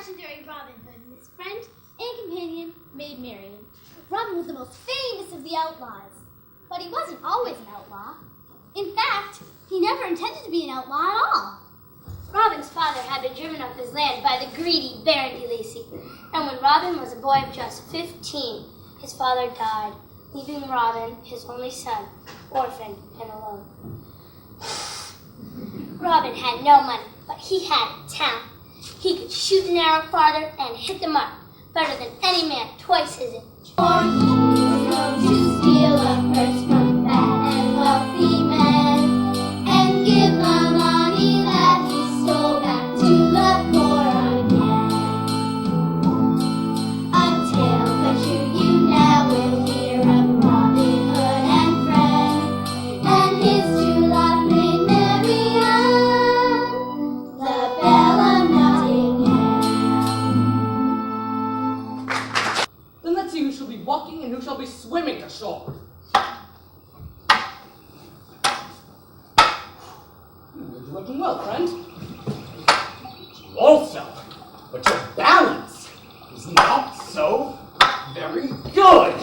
legendary Robin Hood and his friend and companion, Maid Marian. Robin was the most famous of the outlaws, but he wasn't always an outlaw. In fact, he never intended to be an outlaw at all. Robin's father had been driven off his land by the greedy Baron de Lacy, and when Robin was a boy of just 15, his father died, leaving Robin, his only son, orphaned and alone. Robin had no money, but he had talent. He could shoot an arrow farther and hit the mark better than any man twice his age. Or he was known to steal a purse from fat and wealthy men and give the money that he stole back to the poor again. A tale that you now will hear of Robin Hood and friends and his true love Maid Marian, the Belle of Nottingham. Then let's see who shall be walking and who shall be swimming to shore. You're looking well, friend. You also, but your balance is not so very good.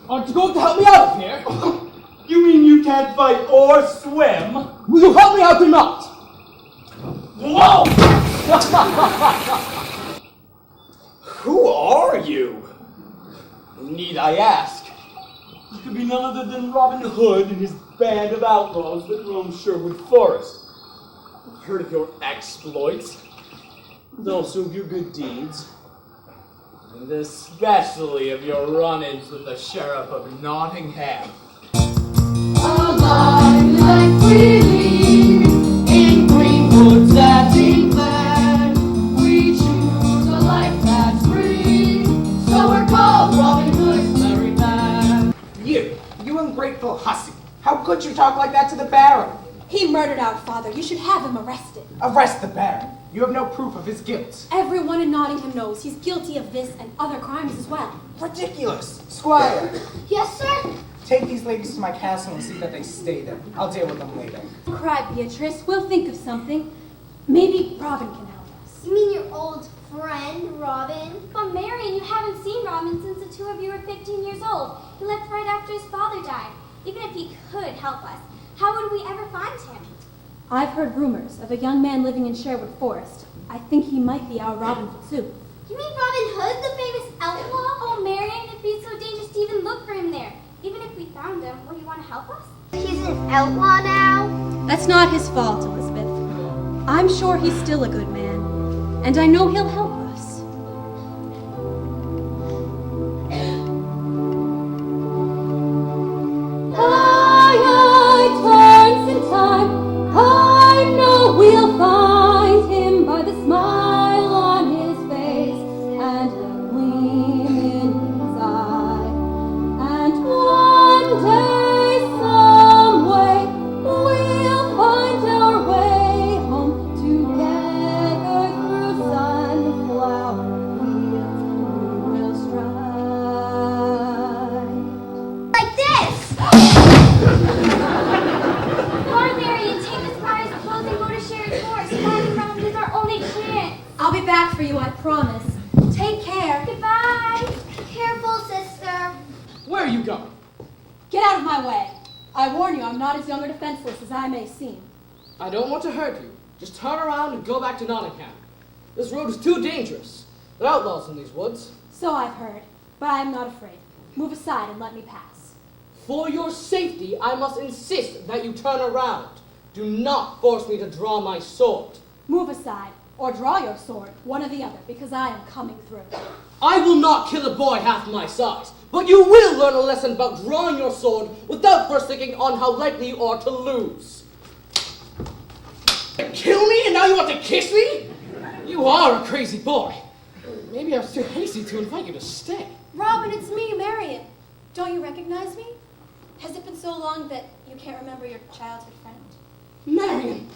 Aren't you going to help me out of here? You mean you can't fight or swim? Will you help me out or not? Whoa! Who are you? Need I ask? You could be none other than Robin Hood and his band of outlaws that roam Sherwood Forest. I've heard of your exploits, and also of your good deeds, and especially of your run-ins with the Sheriff of Nottingham. Alive like freely in green woods that England, we choose a life that's free, so we're called Robin Hood's merry band. You ungrateful hussy. How could you talk like that to the Baron? He murdered our father. You should have him arrested. Arrest the Baron. You have no proof of his guilt. Everyone in Nottingham knows he's guilty of this and other crimes as well. Ridiculous. Squire, Yes, sir? take these ladies to my castle and see that they stay there. I'll deal with them later. Cry, Beatrice. We'll think of something. Maybe Robin can help us. You mean your old friend, Robin? But Marian, you haven't seen Robin since the two of you were 15 years old. He left right after his father died. Even if he could help us, how would we ever find him? I've heard rumors of a young man living in Sherwood Forest. I think he might be our Robin Fitzooth. You mean Robin Hood, the famous outlaw? Oh, Marian, it'd be so dangerous to even look for him there. Even if we found him, would you want to help us? He's an outlaw now? That's not his fault, Elizabeth. I'm sure he's still a good man, and I know he'll help us. Turns in time, I know we'll find him by the smile on his face and the gleam in his eye. And one day, some way, we'll find our way home together through sunflower fields. We will stride. Like this! Marian, take us by his clothes and go to Sherwood Forest. Finding Robin is our only chance. I'll be back for you, I promise. Take care. Goodbye. Careful, sister. Where are you going? Get out of my way. I warn you, I'm not as young or defenseless as I may seem. I don't want to hurt you. Just turn around and go back to Nottingham. This road is too dangerous. There are outlaws in these woods. So I've heard, but I am not afraid. Move aside and let me pass. For your safety, I must insist that you turn around. Do not force me to draw my sword. Move aside, or draw your sword, one or the other, because I am coming through. I will not kill a boy half my size, but you will learn a lesson about drawing your sword without first thinking on how likely you are to lose. Kill me and now you want to kiss me? You are a crazy boy. Maybe I was too hasty to invite you to stay. Robin, it's me, Marian. Don't you recognize me? Has it been so long that you can't remember your childhood friend? Marian!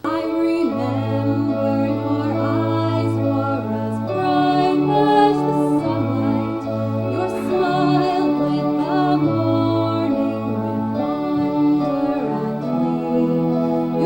I remember your eyes were as bright as the sunlight, your smile with the morning with wonder and glee.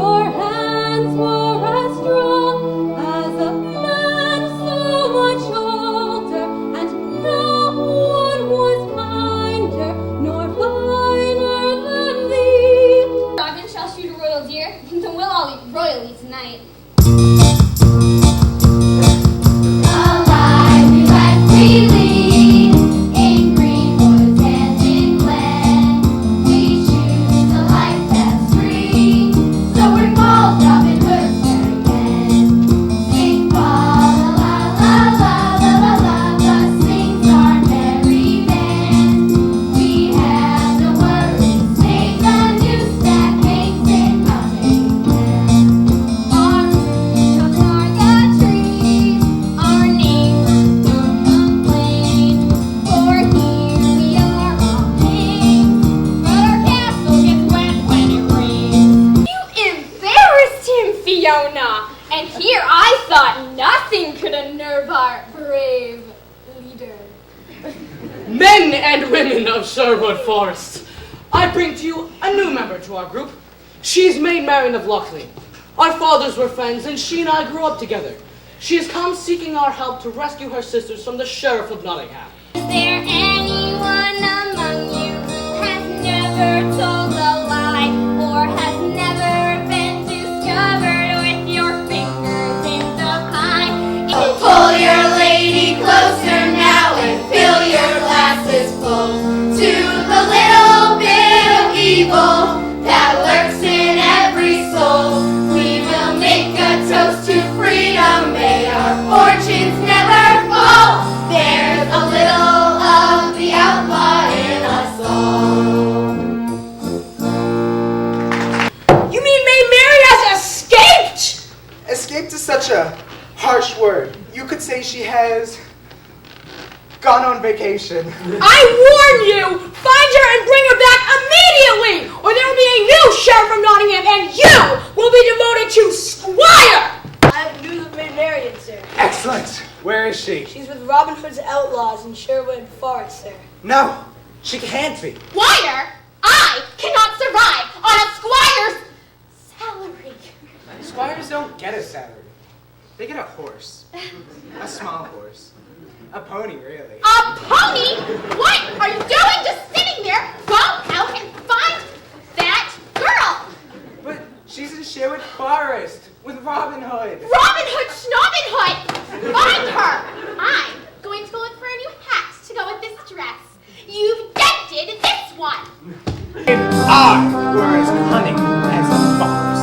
Men and women of Sherwood Forest, I bring to you a new member to our group. She's Maid Marian of Lockleigh. Our fathers were friends, and she and I grew up together. She has come seeking our help to rescue her sisters from the Sheriff of Nottingham. Is there anyone among you who has never told a lie or has never been discovered with your fingers in the pie? Pull your lady closer now and fill your glasses full to the little bit of evil that lurks in every soul. We will make a toast to freedom, may our fortunes never fall. There's a little of the outlaw in us all. You mean Maid Marian has escaped? Escaped is such a harsh word. You could say she has gone on vacation. I warn you! Find her and bring her back immediately, or there will be a new sheriff from Nottingham, and you will be demoted to squire! I have news of Maid Marian, sir. Excellent. Where is she? She's with Robin Hood's outlaws in Sherwood Forest, sir. No, she can't be. Squire? I cannot survive on a squire's salary. Squires don't get a salary. They get a horse. A small horse. A pony, really. A pony? What are you doing just sitting there? Go out and find that girl! But she's in Sherwood Forest with Robin Hood. Robin Hood Schnobbin Hood! Find her! I'm going to go look for a new hat to go with this dress. You've dented this one! If I were as cunning as a fox,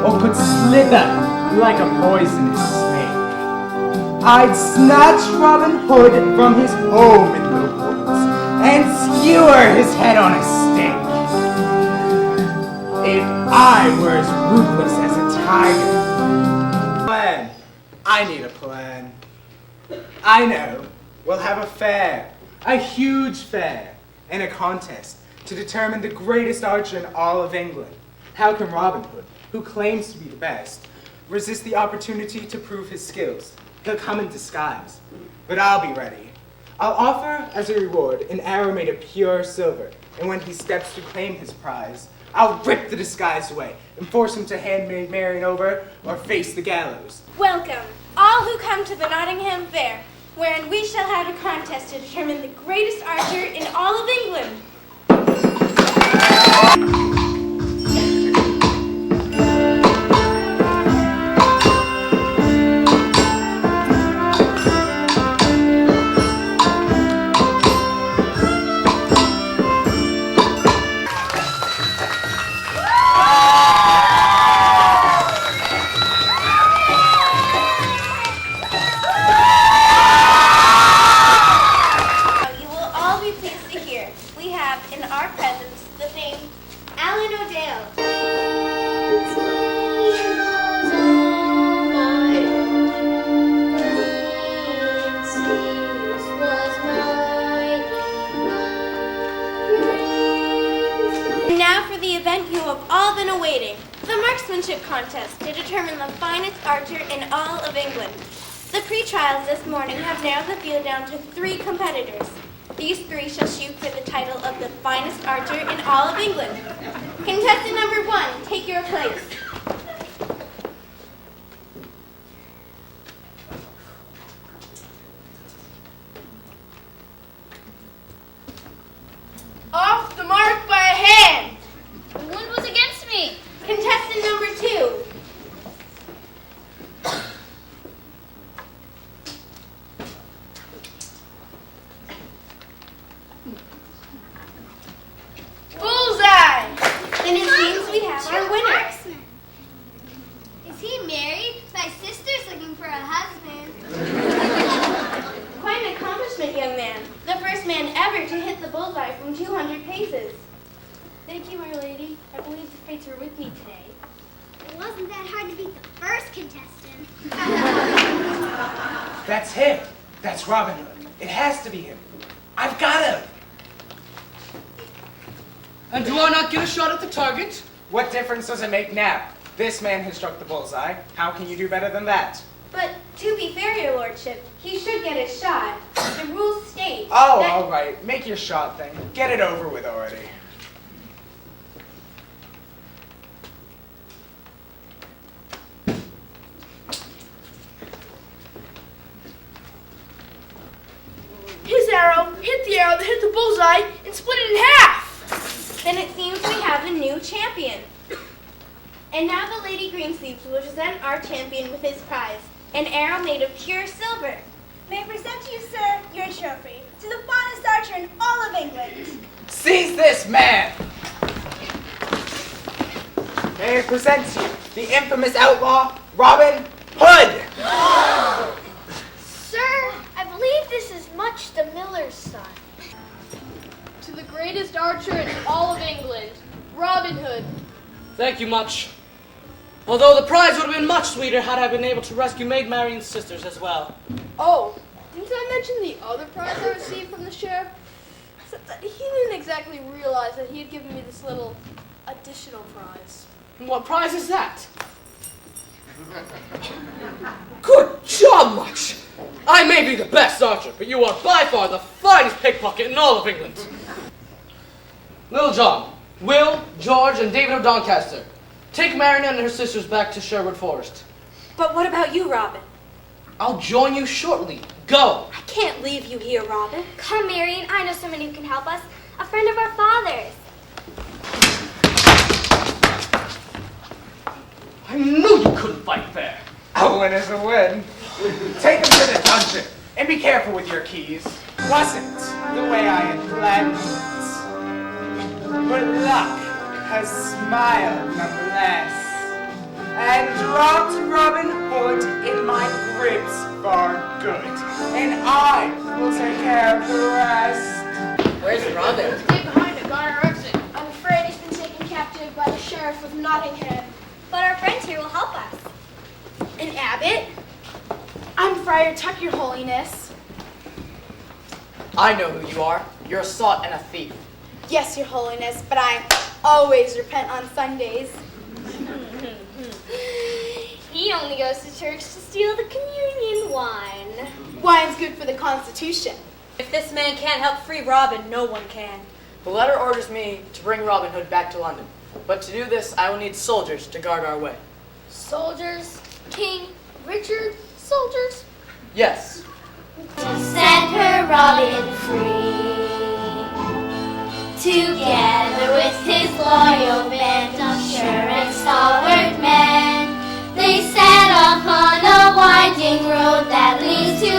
or could slither like a poisonous snake, I'd snatch Robin Hood from his home in the woods and skewer his head on a stake. If I were as ruthless as a tiger. Plan. I need a plan. I know. We'll have a fair, a huge fair, and a contest to determine the greatest archer in all of England. How can Robin Hood, who claims to be the best, resist the opportunity to prove his skills? He'll come in disguise, but I'll be ready. I'll offer as a reward an arrow made of pure silver, and when he steps to claim his prize, I'll rip the disguise away and force him to hand Maid Marian over or face the gallows. Welcome, all who come to the Nottingham Fair, wherein we shall have a contest to determine the greatest archer in all of England. Contest to determine the finest archer in all of England. The pre-trials this morning have narrowed the field down to 3 competitors. These 3 shall shoot for the title of the finest archer in all of England. Contestant number 1, take your place. Off the mark by a hand. The wind was against me. Contestant number 2. Bullseye! Then it seems we have our winner. Is he married? My sister's looking for a husband. Quite an accomplishment, young man. The first man ever to hit the bullseye from 200 paces. Thank you, my lady. I believe the fates were with me today. It wasn't that hard to beat the first contestant. That's him. That's Robin Hood. It has to be him. I've got him. And do I not get a shot at the target? What difference does it make now? This man has struck the bullseye. How can you do better than that? But to be fair, your lordship, he should get a shot. The rules state. Oh, Oh, all right. Make your shot then. Get it over with already. His arrow hit the arrow that hit the bullseye and split it in half. Then it seems we have a new champion. And now the Lady Greensleeves will present our champion with his prize, an arrow made of pure silver. May I present to you, sir, your trophy to the finest archer in all of England. Seize this man! May I present to you the infamous outlaw, Robin Hood! Sir, I believe this is Much the Miller's son. To the greatest archer in all of England, Robin Hood. Thank you much. Although the prize would have been much sweeter had I been able to rescue Maid Marian's sisters as well. Oh, didn't I mention the other prize I received from the sheriff? Except that he didn't exactly realize that he had given me this little additional prize. What prize is that? Good job, Much! I may be the best archer, but you are by far the finest pickpocket in all of England. Little John, Will, George, and David of Doncaster, take Marian and her sisters back to Sherwood Forest. But what about you, Robin? I'll join you shortly. Go! I can't leave you here, Robin. Come, Marian, I know someone who can help us. A friend of our father's. I knew you couldn't fight fair. A win is a win. Take him to the dungeon, and be careful with your keys. Wasn't the way I had planned it. But luck has smiled nonetheless, and dropped Robin Hood in my grips for good. And I will take care of the rest. Where's Robin? Stay behind at Garner exit. I'm afraid he's been taken captive by the sheriff of Nottingham. But our friends here will help us. An abbot? I'm Friar Tuck, your holiness. I know who you are. You're a sot and a thief. Yes, your holiness, but I always repent on Sundays. He only goes to church to steal the communion wine. Wine's good for the Constitution. If this man can't help free Robin, no one can. The letter orders me to bring Robin Hood back to London. But to do this, I will need soldiers to guard our way. Soldiers, King Richard, soldiers. Yes. To set her Robin free, together with his loyal band of sure and stalwart men, they set off on a winding road that leads to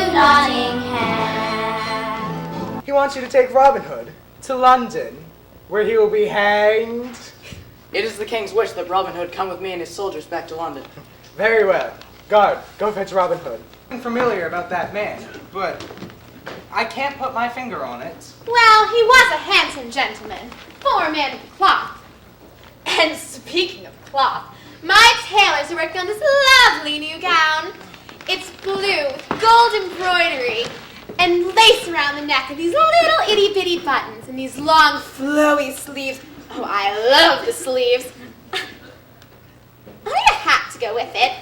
Nottingham. He wants you to take Robin Hood to London, where he will be hanged. It is the king's wish that Robin Hood come with me and his soldiers back to London. Very well. Guard, go fetch Robin Hood. I'm familiar about that man, but I can't put my finger on it. Well, he was a handsome gentleman, former man of cloth. And speaking of cloth, my tailors are working on this lovely new gown. It's blue with gold embroidery and lace around the neck and these little itty-bitty buttons and these long flowy sleeves. Oh, I love the sleeves. I'll need a hat to go with it.